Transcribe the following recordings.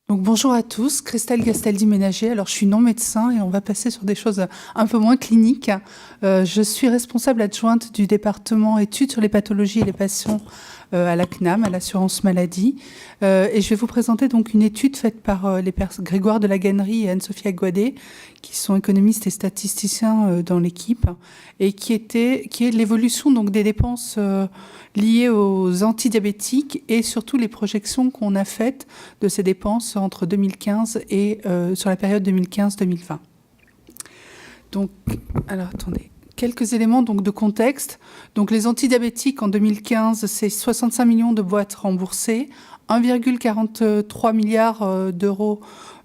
Donc bonjour à tous, Christelle Gastaldi-Ménager. Alors je suis non médecin et on va passer sur des choses un peu moins cliniques. Je suis responsable adjointe du département études sur les pathologies et les patients à la CNAM, à l'assurance maladie. Et je vais vous présenter donc une étude faite par Grégoire de la Gannerie et Anne-Sophie Aguadé, qui sont économistes et statisticiens dans l'équipe, et qui est l'évolution donc des dépenses liées aux antidiabétiques et surtout les projections qu'on a faites de ces dépenses entre 2015 et sur la période 2015-2020. Donc, alors attendez. Quelques éléments donc de contexte. Donc les antidiabétiques en 2015, c'est 65 millions de boîtes remboursées, 1,43 milliard d'euros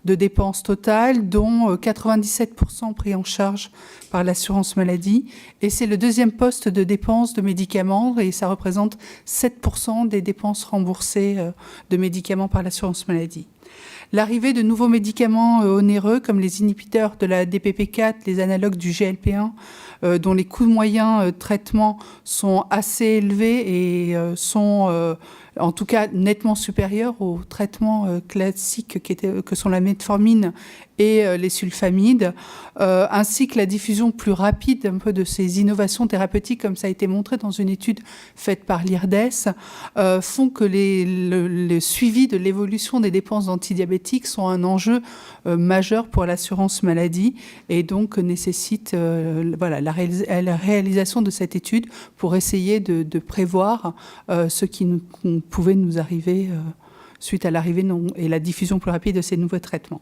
de dépenses totales, dont 97% pris en charge par l'assurance maladie. Et c'est le deuxième poste de dépenses de médicaments et ça représente 7% des dépenses remboursées de médicaments par l'assurance maladie. L'arrivée de nouveaux médicaments onéreux comme les inhibiteurs de la DPP4, les analogues du GLP1, dont les coûts moyens de traitement sont assez élevés et sont en tout cas nettement supérieurs aux traitements classiques que sont la metformine et les sulfamides, ainsi que la diffusion plus rapide un peu de ces innovations thérapeutiques, comme ça a été montré dans une étude faite par l'IRDES, font que le suivi de l'évolution des dépenses antidiabétiques sont un enjeu majeur pour l'assurance maladie et donc nécessite la réalisation de cette étude pour essayer de prévoir ce qui pouvait nous arriver suite à l'arrivée et la diffusion plus rapide de ces nouveaux traitements.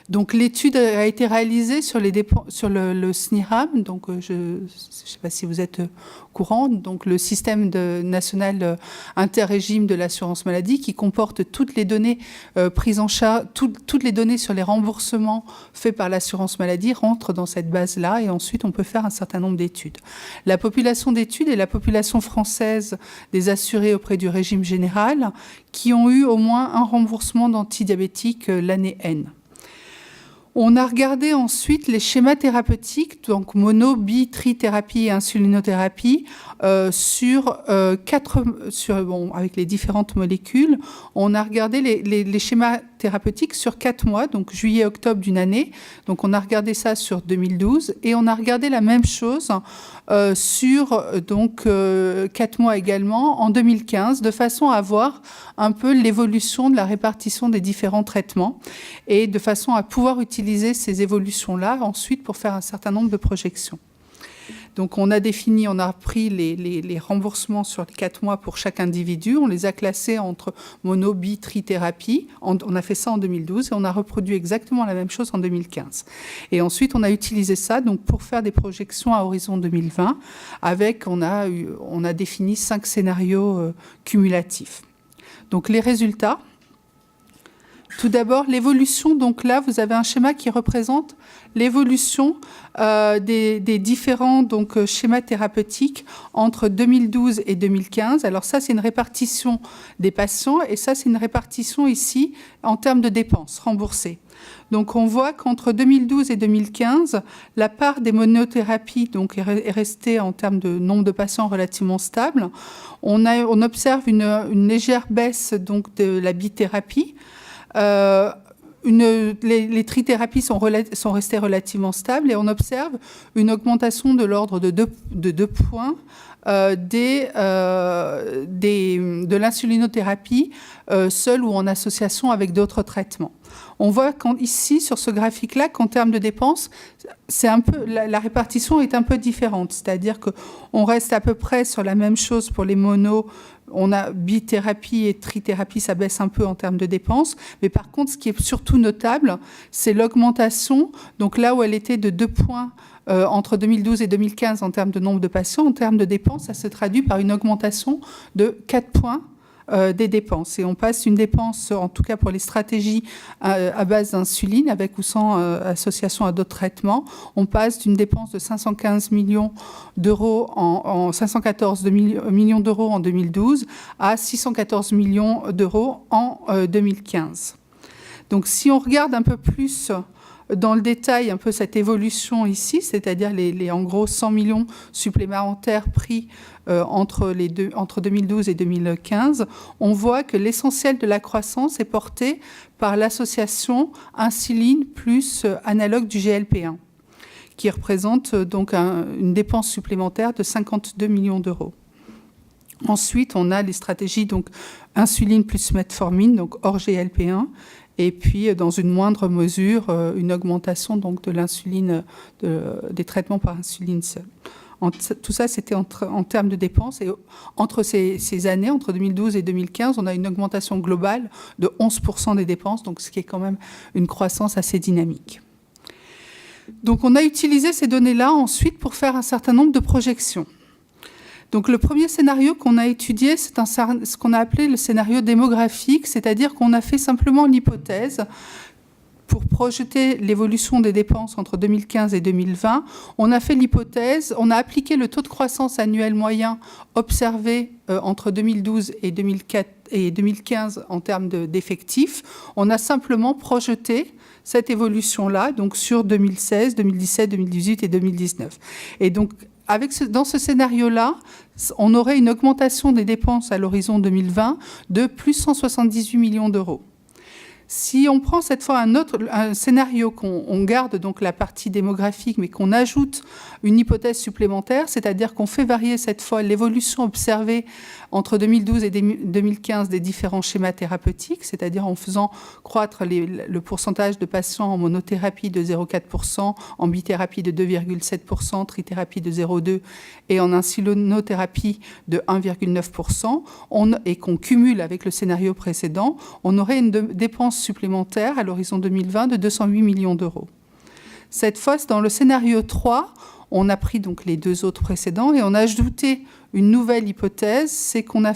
Donc l'étude a été réalisée sur le SNIRAM, donc je ne sais pas si vous êtes au courant, donc le système national interrégime de l'assurance maladie qui comporte toutes les données prises en charge, toutes les données sur les remboursements faits par l'assurance maladie rentrent dans cette base-là et ensuite on peut faire un certain nombre d'études. La population d'études est la population française des assurés auprès du régime général qui ont eu au moins un remboursement d'antidiabétiques l'année N. On a regardé ensuite les schémas thérapeutiques, donc mono, bi, trithérapie et insulinothérapie, avec les différentes molécules. On a regardé les schémas thérapeutiques sur 4 mois, donc juillet-octobre d'une année. Donc on a regardé ça sur 2012 et on a regardé la même chose sur 4 mois également en 2015, de façon à voir un peu l'évolution de la répartition des différents traitements et de façon à pouvoir utiliser ces évolutions-là ensuite pour faire un certain nombre de projections. Donc on a pris les remboursements sur les 4 mois pour chaque individu, on les a classés entre mono, bi, trithérapie. On a fait ça en 2012 et on a reproduit exactement la même chose en 2015. Et ensuite on a utilisé ça donc pour faire des projections à horizon 2020 on a défini 5 scénarios cumulatifs. Donc les résultats. Tout d'abord, l'évolution. Donc là, vous avez un schéma qui représente l'évolution des différents schémas thérapeutiques entre 2012 et 2015. Alors ça, c'est une répartition des patients et ça, c'est une répartition ici en termes de dépenses remboursées. Donc on voit qu'entre 2012 et 2015, la part des monothérapies est restée en termes de nombre de patients relativement stable. On observe une légère baisse de la bithérapie. Les trithérapies sont restées relativement stables et on observe une augmentation de l'ordre de 2 points de l'insulinothérapie seule ou en association avec d'autres traitements. On voit ici, sur ce graphique-là, qu'en termes de dépenses, la répartition est un peu différente. C'est-à-dire qu'on reste à peu près sur la même chose pour les monos. On a bithérapie et trithérapie, ça baisse un peu en termes de dépenses. Mais par contre, ce qui est surtout notable, c'est l'augmentation. Donc là où elle était de 2 points entre 2012 et 2015 en termes de nombre de patients, en termes de dépenses, ça se traduit par une augmentation de 4 points des dépenses. Et on passe une dépense, en tout cas pour les stratégies à base d'insuline, avec ou sans association à d'autres traitements, on passe d'une dépense de 515 millions d'euros 514 millions d'euros en 2012 à 614 millions d'euros en 2015. Donc si on regarde un peu plus dans le détail un peu cette évolution ici, c'est-à-dire en gros 100 millions supplémentaires pris entre 2012 et 2015, on voit que l'essentiel de la croissance est porté par l'association insuline plus analogue du GLP-1, qui représente donc une dépense supplémentaire de 52 millions d'euros. Ensuite, on a les stratégies donc insuline plus metformine, donc hors GLP-1, et puis dans une moindre mesure, une augmentation donc de l'insuline, des traitements par insuline seule. Tout ça, c'était en termes de dépenses. Et entre ces années, entre 2012 et 2015, on a une augmentation globale de 11% des dépenses, donc ce qui est quand même une croissance assez dynamique. Donc, on a utilisé ces données-là ensuite pour faire un certain nombre de projections. Donc, le premier scénario qu'on a étudié, c'est ce qu'on a appelé le scénario démographique, c'est-à-dire qu'on a fait simplement l'hypothèse pour projeter l'évolution des dépenses entre 2015 et 2020. On a fait l'hypothèse, on a appliqué le taux de croissance annuel moyen observé entre 2012 et 2015 en termes d'effectifs. On a simplement projeté cette évolution-là, donc sur 2016, 2017, 2018 et 2019. Et donc, dans ce scénario-là, on aurait une augmentation des dépenses à l'horizon 2020 de plus 178 millions d'euros. Si on prend cette fois un scénario qu'on garde donc la partie démographique, mais qu'on ajoute une hypothèse supplémentaire, c'est-à-dire qu'on fait varier cette fois l'évolution observée entre 2012 et 2015 des différents schémas thérapeutiques, c'est-à-dire en faisant croître le pourcentage de patients en monothérapie de 0,4%, en bithérapie de 2,7%, trithérapie de 0,2% et en insulinothérapie de 1,9%, et qu'on cumule avec le scénario précédent, on aurait une dépense supplémentaire à l'horizon 2020 de 208 millions d'euros. Cette fois, dans le scénario 3, on a pris donc les deux autres précédents et on a ajouté une nouvelle hypothèse, c'est qu'on a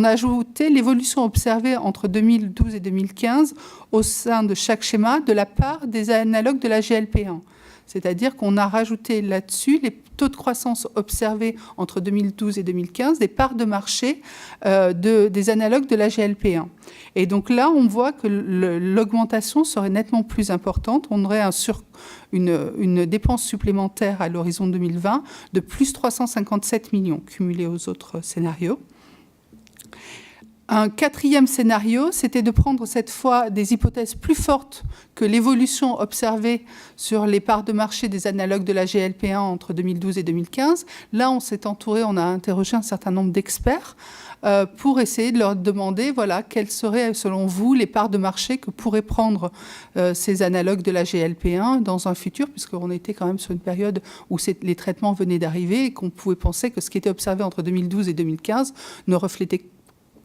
ajouté l'évolution observée entre 2012 et 2015 au sein de chaque schéma de la part des analogues de la GLP-1. C'est-à-dire qu'on a rajouté là-dessus les taux de croissance observés entre 2012 et 2015, des parts de marché des analogues de la GLP-1. Et donc là, on voit que l'augmentation serait nettement plus importante. On aurait une dépense supplémentaire à l'horizon 2020 de plus 357 millions, cumulés aux autres scénarios. Un quatrième scénario, c'était de prendre cette fois des hypothèses plus fortes que l'évolution observée sur les parts de marché des analogues de la GLP-1 entre 2012 et 2015. Là, on s'est entouré, on a interrogé un certain nombre d'experts pour essayer de leur demander, voilà, quelles seraient, selon vous, les parts de marché que pourraient prendre ces analogues de la GLP-1 dans un futur, puisqu'on était quand même sur une période où les traitements venaient d'arriver et qu'on pouvait penser que ce qui était observé entre 2012 et 2015 ne reflétait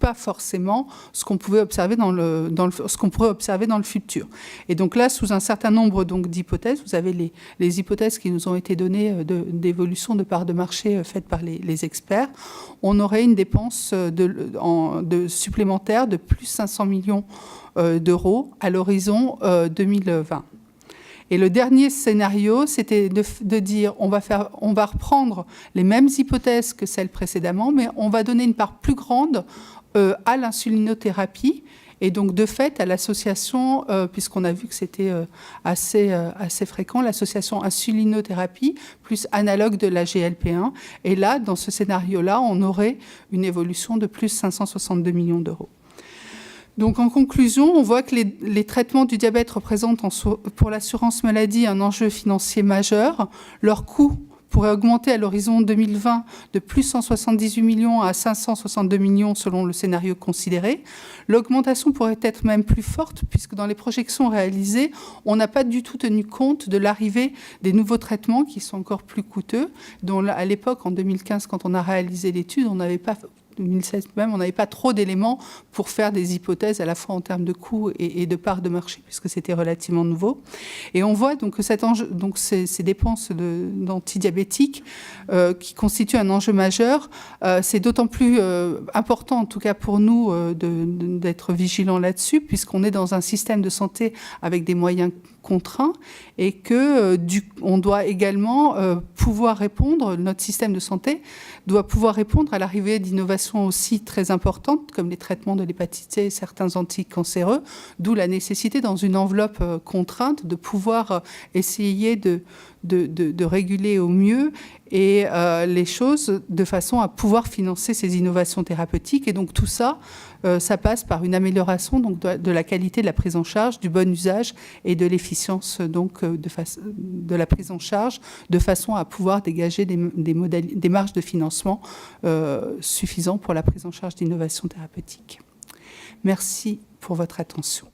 pas forcément ce qu'on pouvait observer ce qu'on pourrait observer dans le futur. Et donc là, sous un certain nombre d'hypothèses, vous avez les hypothèses qui nous ont été données d'évolution de parts de marché faites par les experts. On aurait une dépense supplémentaire de plus 500 millions d'euros à l'horizon 2020. Et le dernier scénario, c'était de dire on va reprendre les mêmes hypothèses que celles précédemment, mais on va donner une part plus grande à l'insulinothérapie et donc de fait à l'association, puisqu'on a vu que c'était assez fréquent, l'association insulinothérapie plus analogue de la GLP-1. Et là, dans ce scénario-là, on aurait une évolution de plus 562 millions d'euros. Donc, en conclusion, on voit que les traitements du diabète représentent pour l'assurance maladie un enjeu financier majeur. Leur coût pourrait augmenter à l'horizon 2020 de plus 178 millions à 562 millions selon le scénario considéré. L'augmentation pourrait être même plus forte puisque dans les projections réalisées, on n'a pas du tout tenu compte de l'arrivée des nouveaux traitements qui sont encore plus coûteux, dont à l'époque, en 2015, quand on a réalisé l'étude, on n'avait pas... 2016 même, on n'avait pas trop d'éléments pour faire des hypothèses à la fois en termes de coûts et de parts de marché, puisque c'était relativement nouveau. Et on voit donc que ces dépenses d'antidiabétiques qui constituent un enjeu majeur, c'est d'autant plus important, en tout cas pour nous, d'être vigilants là-dessus, puisqu'on est dans un système de santé avec des moyens contraints et qu'on doit également pouvoir répondre, notre système de santé doit pouvoir répondre à l'arrivée d'innovations innovations aussi très importantes, comme les traitements de l'hépatite C et certains anticancéreux, d'où la nécessité, dans une enveloppe contrainte, de pouvoir essayer de réguler au mieux et les choses de façon à pouvoir financer ces innovations thérapeutiques. Et donc tout ça, ça passe par une amélioration donc, de la qualité de la prise en charge, du bon usage et de l'efficience donc, de la prise en charge, de façon à pouvoir dégager des marges de financement suffisantes pour la prise en charge d'innovations thérapeutiques. Merci pour votre attention.